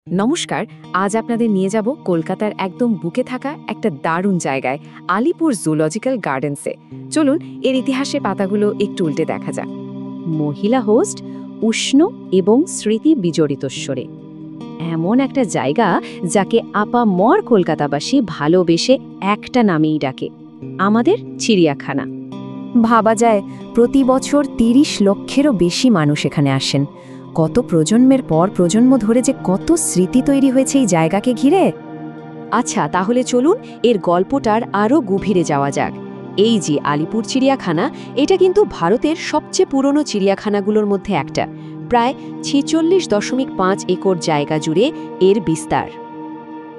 নমস্কার। আজ আপনাদের নিয়ে যাব কলকাতার একদম বুকে থাকা একটা দারুণ জায়গায়, আলিপুর জুলজিক্যাল গার্ডেন্সে। চলুন এর ইতিহাসের পাতাগুলো একটু উল্টে দেখা যাক। মহিলা হোস্ট উষ্ণ এবং স্মৃতি বিজড়িতস্বরে, এমন একটা জায়গা যাকে আপামর কলকাতাবাসী ভালোবেসে একটা নামেই ডাকে, আমাদের চিড়িয়াখানা। ভাবা যায় প্রতি বছর ৩০ লক্ষেরও বেশি মানুষ এখানে আসেন। কত প্রজন্মের পর প্রজন্ম ধরে যে কত স্মৃতি তৈরি হয়েছে এই জায়গাকে ঘিরে। আচ্ছা, তাহলে চলুন এর গল্পটার আরও গভীরে যাওয়া যাক। এই যে আলিপুর চিড়িয়াখানা, এটা কিন্তু ভারতের সবচেয়ে পুরনো চিড়িয়াখানাগুলোর মধ্যে একটা। প্রায় ৪৬.৫ একর জায়গা জুড়ে এর বিস্তার।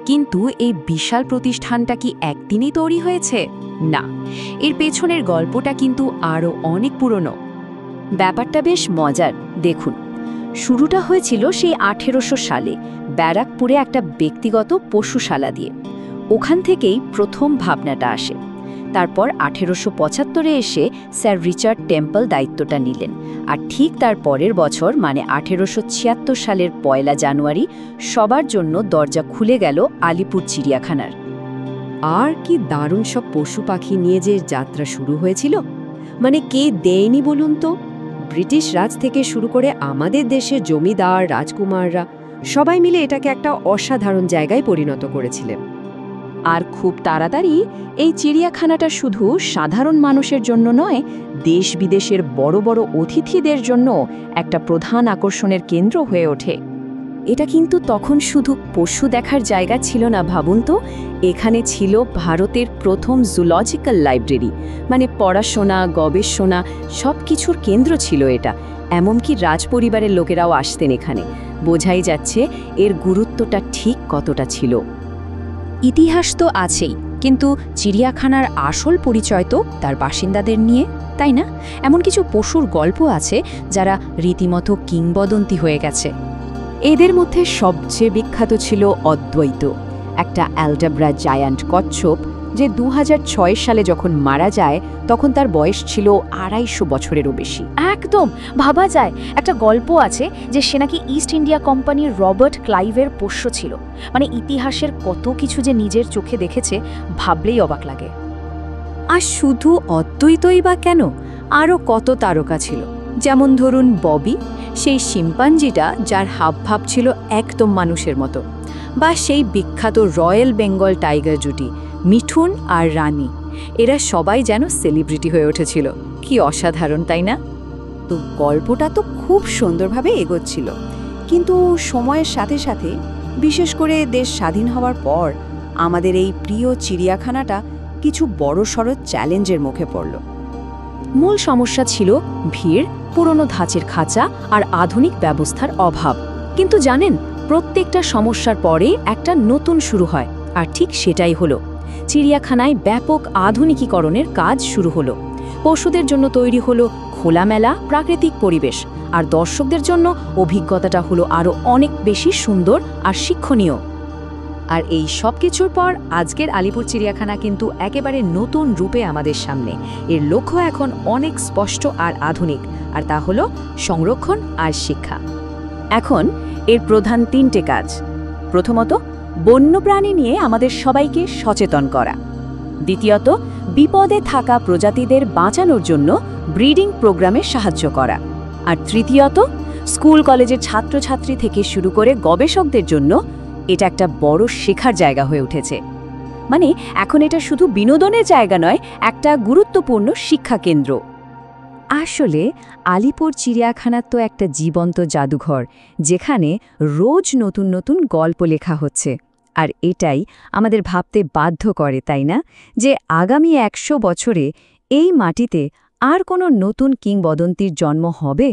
কিন্তু এই বিশাল প্রতিষ্ঠানটা কি একদিনেই তৈরি হয়েছে? না, এর পেছনের গল্পটা কিন্তু আরও অনেক পুরনো। ব্যাপারটা বেশ মজার। দেখুন, শুরুটা হয়েছিল সেই ১৮০০ সালে ব্যারাকপুরে একটা ব্যক্তিগত পশুশালা দিয়ে। ওখান থেকেই প্রথম ভাবনাটা আসে। তারপর ১৮৭৫-এ এসে স্যার রিচার্ড টেম্পল দায়িত্বটা নিলেন, আর ঠিক তার পরের বছর মানে ১৮৭৬ সালের ১ জানুয়ারি সবার জন্য দরজা খুলে গেল আলিপুর চিড়িয়াখানার। আর কি দারুণ সব পশু পাখি নিয়ে যে যাত্রা শুরু হয়েছিল! মানে কে দেয়নি বলুন তো? ব্রিটিশ রাজ থেকে শুরু করে আমাদের দেশের জমিদার রাজকুমাররা সবাই মিলে এটাকে একটা অসাধারণ জায়গায় পরিণত করেছিলেন। আর খুব তাড়াতাড়ি এই চিড়িয়াখানাটা শুধু সাধারণ মানুষের জন্য নয়, দেশ বিদেশের বড় বড় অতিথিদের জন্য একটা প্রধান আকর্ষণের কেন্দ্র হয়ে ওঠে। এটা কিন্তু তখন শুধু পশু দেখার জায়গা ছিল না, ভাবুন তো। এখানে ছিল ভারতের প্রথম জুলজিক্যাল লাইব্রেরি, মানে পড়াশোনা গবেষণা সব কিছুর কেন্দ্র ছিল এটা। এমনকি রাজপরিবারের লোকেরাও আসতেন এখানে। বোঝাই যাচ্ছে এর গুরুত্বটা ঠিক কতটা ছিল। ইতিহাস তো আছেই, কিন্তু চিড়িয়াখানার আসল পরিচয় তো তার বাসিন্দাদের নিয়ে, তাই না? এমন কিছু পশুর গল্প আছে যারা রীতিমতো কিংবদন্তি হয়ে গেছে। এদের মধ্যে সবচেয়ে বিখ্যাত ছিল অদ্বৈত, একটা অ্যালডাব্রা জায়ান্ট কচ্ছপ, যে ২০০৬ সালে যখন মারা যায় তখন তার বয়স ছিল ২৫০ বছরেরও বেশি। একদম ভাবা যায়। একটা গল্প আছে যে সে নাকি ইস্ট ইন্ডিয়া কোম্পানির রবার্ট ক্লাইভের পোষ্য ছিল। মানে ইতিহাসের কত কিছু যে নিজের চোখে দেখেছে, ভাবলেই অবাক লাগে। আর শুধু অদ্বৈতই বা কেন, আরও কত তারকা ছিল। যেমন ধরুন ববি, সেই শিম্পাঞ্জিটা যার হাবভাব ছিল একদম মানুষের মতো, বা সেই বিখ্যাত রয়্যাল বেঙ্গল টাইগার জুটি মিঠুন আর রানী। এরা সবাই যেন সেলিব্রিটি হয়ে উঠেছিল। কি অসাধারণ, তাই না? তো গল্পটা তো খুব সুন্দরভাবে এগোচ্ছিল, কিন্তু সময়ের সাথে সাথে, বিশেষ করে দেশ স্বাধীন হওয়ার পর, আমাদের এই প্রিয় চিড়িয়াখানাটা কিছু বড়সড় চ্যালেঞ্জের মুখে পড়ল। মূল সমস্যা ছিল ভিড়, পুরনো ধাঁচের খাঁচা আর আধুনিক ব্যবস্থার অভাব। কিন্তু জানেন, প্রত্যেকটা সমস্যার পরে একটা নতুন শুরু হয়, আর ঠিক সেটাই হলো চিড়িয়াখানায় ব্যাপক আধুনিকীকরণের কাজ শুরু হলো। পশুদের জন্য তৈরি হলো খোলামেলা প্রাকৃতিক পরিবেশ, আর দর্শকদের জন্য অভিজ্ঞতাটা হলো আরও অনেক বেশি সুন্দর আর শিক্ষণীয়। আর এই সব কিছুর পর আজকের আলিপুর চিড়িয়াখানা কিন্তু একেবারে নতুন রূপে আমাদের সামনে। এর লক্ষ্য এখন অনেক স্পষ্ট আর আধুনিক, আর তা হলো সংরক্ষণ আর শিক্ষা। এখন এর প্রধান ৩টে কাজ। প্রথমত, বন্যপ্রাণী নিয়ে আমাদের সবাইকে সচেতন করা। দ্বিতীয়ত, বিপদে থাকা প্রজাতিদের বাঁচানোর জন্য ব্রিডিং প্রোগ্রামে সাহায্য করা। আর তৃতীয়ত, স্কুল কলেজের ছাত্রছাত্রী থেকে শুরু করে গবেষকদের জন্য এটা একটা বড় শেখার জায়গা হয়ে উঠেছে। মানে এখন এটা শুধু বিনোদনের জায়গা নয়, একটা গুরুত্বপূর্ণ শিক্ষা কেন্দ্র। আসলে আলিপুর চিড়িয়াখানা তো একটা জীবন্ত জাদুঘর, যেখানে রোজ নতুন নতুন গল্প লেখা হচ্ছে। আর এটাই আমাদের ভাবতে বাধ্য করে, তাই না, যে আগামী ১০০ বছরে এই মাটিতে আর কোনো নতুন কিংবদন্তির জন্ম হবে।